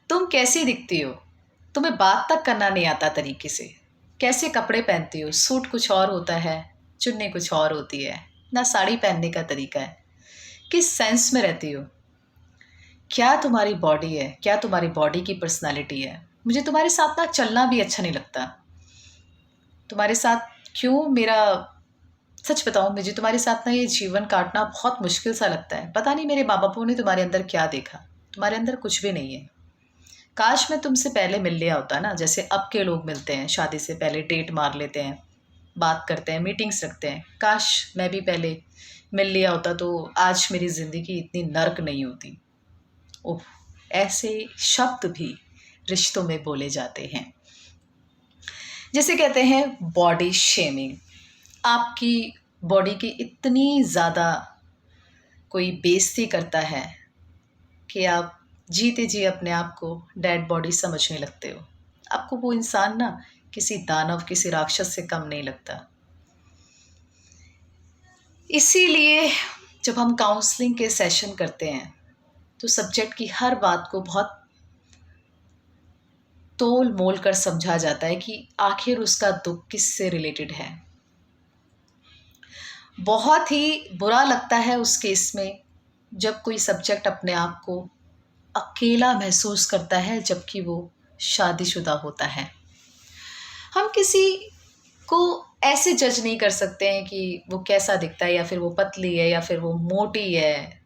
तुम कैसी दिखती हो? तुम्हें बात तक करना नहीं आता तरीके से। कैसे कपड़े पहनती हो? सूट कुछ और होता है, चुन्नी कुछ और होती है, ना साड़ी पहनने का तरीका है। किस सेंस में रहती हो? क्या तुम्हारी बॉडी है? क्या तुम्हारी बॉडी की पर्सनालिटी है? मुझे तुम्हारे साथ ना चलना भी अच्छा नहीं लगता। तुम्हारे साथ क्यों मेरा सच बताऊं, मुझे तुम्हारे साथ ना ये जीवन काटना बहुत मुश्किल सा लगता है। पता नहीं मेरे माँ बापों ने तुम्हारे अंदर क्या देखा। तुम्हारे अंदर कुछ भी नहीं है। काश मैं तुमसे पहले मिल लिया होता ना, जैसे अब के लोग मिलते हैं, शादी से पहले डेट मार लेते हैं, बात करते हैं, मीटिंग्स रखते हैं। काश मैं भी पहले मिल लिया होता तो आज मेरी ज़िंदगी इतनी नर्क नहीं होती। ओह, ऐसे शब्द भी रिश्तों में बोले जाते हैं। जिसे कहते हैं बॉडी शेमिंग। आपकी बॉडी की इतनी ज़्यादा कोई बेइज्जती करता है कि आप जीते जी अपने आप को डेड बॉडी समझने लगते हो। आपको वो इंसान ना किसी दानव, किसी राक्षस से कम नहीं लगता। इसीलिए जब हम काउंसलिंग के सेशन करते हैं तो सब्जेक्ट की हर बात को बहुत तोल मोल कर समझा जाता है कि आखिर उसका दुख किससे रिलेटेड है। बहुत ही बुरा लगता है उस केस में जब कोई सब्जेक्ट अपने आप को अकेला महसूस करता है जबकि वो शादीशुदा होता है। हम किसी को ऐसे जज नहीं कर सकते हैं कि वो कैसा दिखता है, या फिर वो पतली है, या फिर वो मोटी है,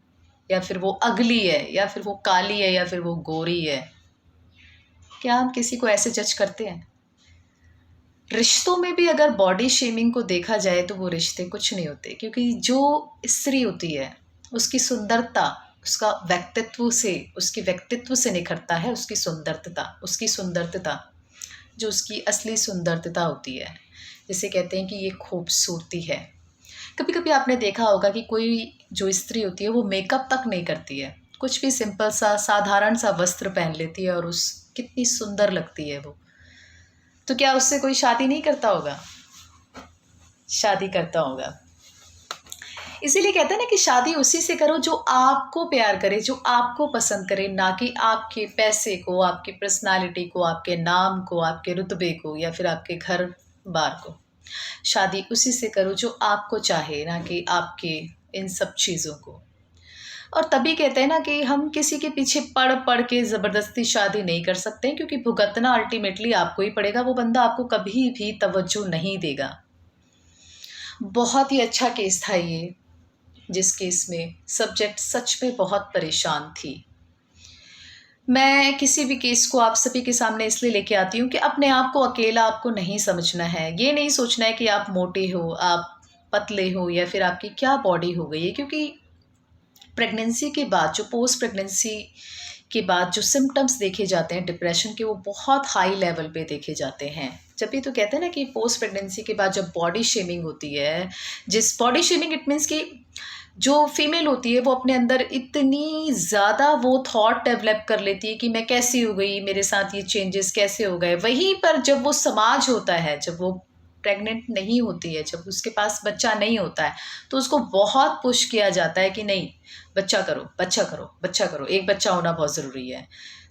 या फिर वो अगली है, या फिर वो काली है, या फिर वो गोरी है। क्या हम किसी को ऐसे जज करते हैं? रिश्तों में भी अगर बॉडी शेमिंग को देखा जाए तो वो रिश्ते कुछ नहीं होते, क्योंकि जो स्त्री होती है उसकी सुंदरता उसके व्यक्तित्व से निखरता है। उसकी सुंदरता जो उसकी असली सुंदरता होती है, जिसे कहते हैं कि ये खूबसूरती है। कभी कभी आपने देखा होगा कि कोई जो स्त्री होती है वो मेकअप तक नहीं करती है, कुछ भी सिंपल सा साधारण सा वस्त्र पहन लेती है और उस कितनी सुंदर लगती है वो। तो क्या उससे कोई शादी नहीं करता होगा? शादी करता होगा। इसीलिए कहते हैं ना कि शादी उसी से करो जो आपको प्यार करे, जो आपको पसंद करे, ना कि आपके पैसे को, आपकी पर्सनालिटी को, आपके नाम को, आपके रुतबे को, या फिर आपके घर बार को। शादी उसी से करो जो आपको चाहे, ना कि आपके इन सब चीज़ों को। और तभी कहते हैं ना कि हम किसी के पीछे पड़ पड़ के ज़बरदस्ती शादी नहीं कर सकते, क्योंकि भुगतना अल्टीमेटली आपको ही पड़ेगा। वो बंदा आपको कभी भी तवज्जो नहीं देगा। बहुत ही अच्छा केस था ये, जिस केस में सब्जेक्ट सच में बहुत परेशान थी। मैं किसी भी केस को आप सभी के सामने इसलिए लेके आती हूँ कि अपने आप को अकेला आपको नहीं समझना है। ये नहीं सोचना है कि आप मोटे हो, आप पतले हो, या फिर आपकी क्या बॉडी हो गई है। क्योंकि प्रेगनेंसी के बाद, जो पोस्ट प्रेगनेंसी के बाद जो सिम्टम्स देखे जाते हैं डिप्रेशन के, वो बहुत हाई लेवल पे देखे जाते हैं। जब भी तो कहते हैं ना कि पोस्ट प्रेगनेंसी के बाद जब बॉडी शेमिंग होती है, जिस बॉडी शेमिंग इट मीन्स कि जो फीमेल होती है वो अपने अंदर इतनी ज़्यादा वो थॉट डेवलप कर लेती है कि मैं कैसी हो गई, मेरे साथ ये चेंजेस कैसे हो गए। वहीं पर जब वो समाज होता है, जब वो प्रेग्नेंट नहीं होती है, जब उसके पास बच्चा नहीं होता है, तो उसको बहुत पुश किया जाता है कि नहीं, बच्चा करो, बच्चा करो, बच्चा करो, एक बच्चा होना बहुत ज़रूरी है,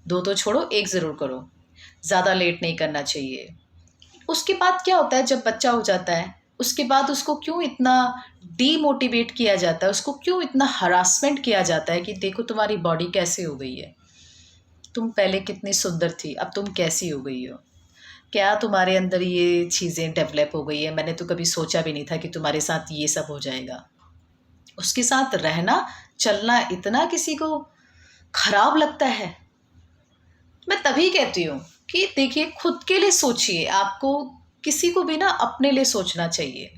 दो तो छोड़ो, एक ज़रूर करो, ज़्यादा लेट नहीं करना चाहिए। उसके बाद क्या होता है, जब बच्चा हो जाता है उसके बाद उसको क्यों इतना डीमोटिवेट किया जाता है, उसको क्यों इतना हरासमेंट किया जाता है कि देखो तुम्हारी बॉडी कैसे हो गई है, तुम पहले कितनी सुंदर थी, अब तुम कैसी हो गई हो, क्या तुम्हारे अंदर ये चीज़ें डेवलप हो गई है, मैंने तो कभी सोचा भी नहीं था कि तुम्हारे साथ ये सब हो जाएगा। उसके साथ रहना चलना इतना किसी को खराब लगता है। मैं तभी कहती हूँ कि देखिए, खुद के लिए सोचिए, आपको किसी को भी ना अपने लिए सोचना चाहिए।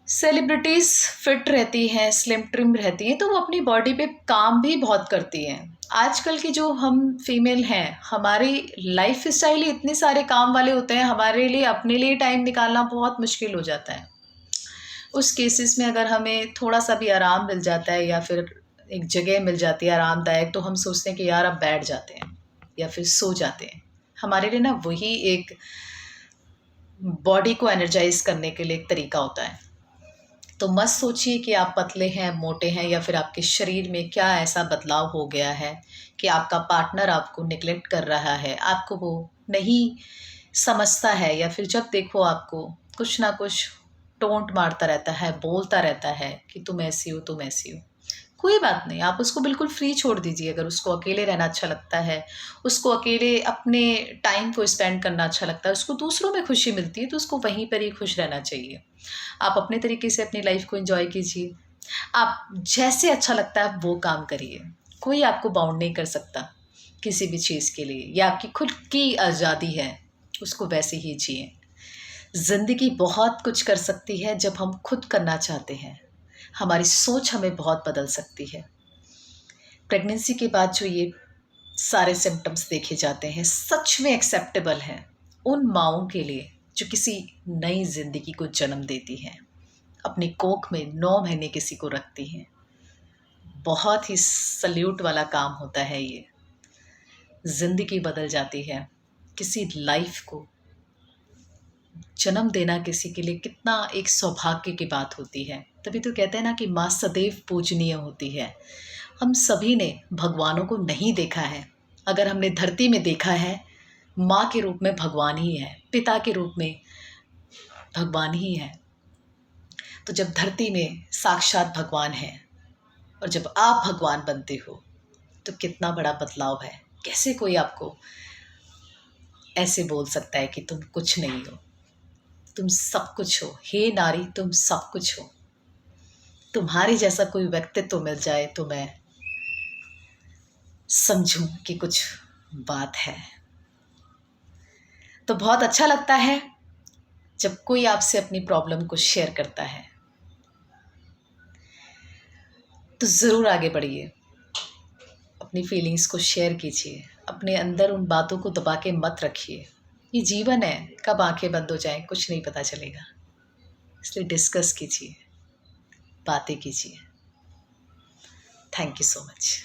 सेलिब्रिटीज़ फिट रहती हैं, स्लिम ट्रिम रहती हैं, तो वो अपनी बॉडी पे काम भी बहुत करती हैं। आजकल की जो हम फीमेल हैं, हमारी लाइफ स्टाइल ही इतने सारे काम वाले होते हैं, हमारे लिए अपने लिए टाइम निकालना बहुत मुश्किल हो जाता है। उस केसेस में अगर हमें थोड़ा सा भी आराम मिल जाता है, या फिर एक जगह मिल जाती है आरामदायक, तो हम सोचते हैं कि यार अब बैठ जाते हैं या फिर सो जाते हैं। हमारे लिए ना वही एक बॉडी को एनर्जाइज करने के लिए एक तरीका होता है। तो मत सोचिए कि आप पतले हैं, मोटे हैं, या फिर आपके शरीर में क्या ऐसा बदलाव हो गया है कि आपका पार्टनर आपको नेग्लेक्ट कर रहा है, आपको वो नहीं समझता है, या फिर जब देखो आपको कुछ ना कुछ टोंट मारता रहता है, बोलता रहता है कि तुम ऐसी हो, तुम ऐसी हो। कोई बात नहीं, आप उसको बिल्कुल फ्री छोड़ दीजिए। अगर उसको अकेले रहना अच्छा लगता है, उसको अकेले अपने टाइम को स्पेंड करना अच्छा लगता है, उसको दूसरों में खुशी मिलती है, तो उसको वहीं पर ही खुश रहना चाहिए। आप अपने तरीके से अपनी लाइफ को एंजॉय कीजिए। आप जैसे अच्छा लगता है आप वो काम करिए। कोई आपको बाउंड नहीं कर सकता किसी भी चीज़ के लिए। ये आपकी खुद की आज़ादी है, उसको वैसे ही जिए। ज़िंदगी बहुत कुछ कर सकती है जब हम खुद करना चाहते हैं। हमारी सोच हमें बहुत बदल सकती है। प्रेगनेंसी के बाद जो ये सारे सिम्पटम्स देखे जाते हैं सच में एक्सेप्टेबल हैं उन माँओं के लिए जो किसी नई ज़िंदगी को जन्म देती हैं, अपनी कोख में 9 महीने किसी को रखती हैं। बहुत ही सल्यूट वाला काम होता है ये। ज़िंदगी बदल जाती है। किसी लाइफ को जन्म देना किसी के लिए कितना एक सौभाग्य की बात होती है। तभी तो कहते हैं ना कि माँ सदैव पूजनीय होती है। हम सभी ने भगवानों को नहीं देखा है। अगर हमने धरती में देखा है, माँ के रूप में भगवान ही है, पिता के रूप में भगवान ही है। तो जब धरती में साक्षात भगवान है और जब आप भगवान बनते हो तो कितना बड़ा बदलाव है। कैसे कोई आपको ऐसे बोल सकता है कि तुम कुछ नहीं हो? तुम सब कुछ हो। हे नारी, तुम सब कुछ हो। तुम्हारे जैसा कोई व्यक्तित्व मिल जाए तो मैं समझूं कि कुछ बात है। तो बहुत अच्छा लगता है जब कोई आपसे अपनी प्रॉब्लम को शेयर करता है। तो ज़रूर आगे बढ़िए, अपनी फीलिंग्स को शेयर कीजिए, अपने अंदर उन बातों को दबा के मत रखिए। ये जीवन है, कब आंखें बंद हो जाएं कुछ नहीं पता चलेगा। इसलिए डिस्कस कीजिए, बातें कीजिए। Thank you so much.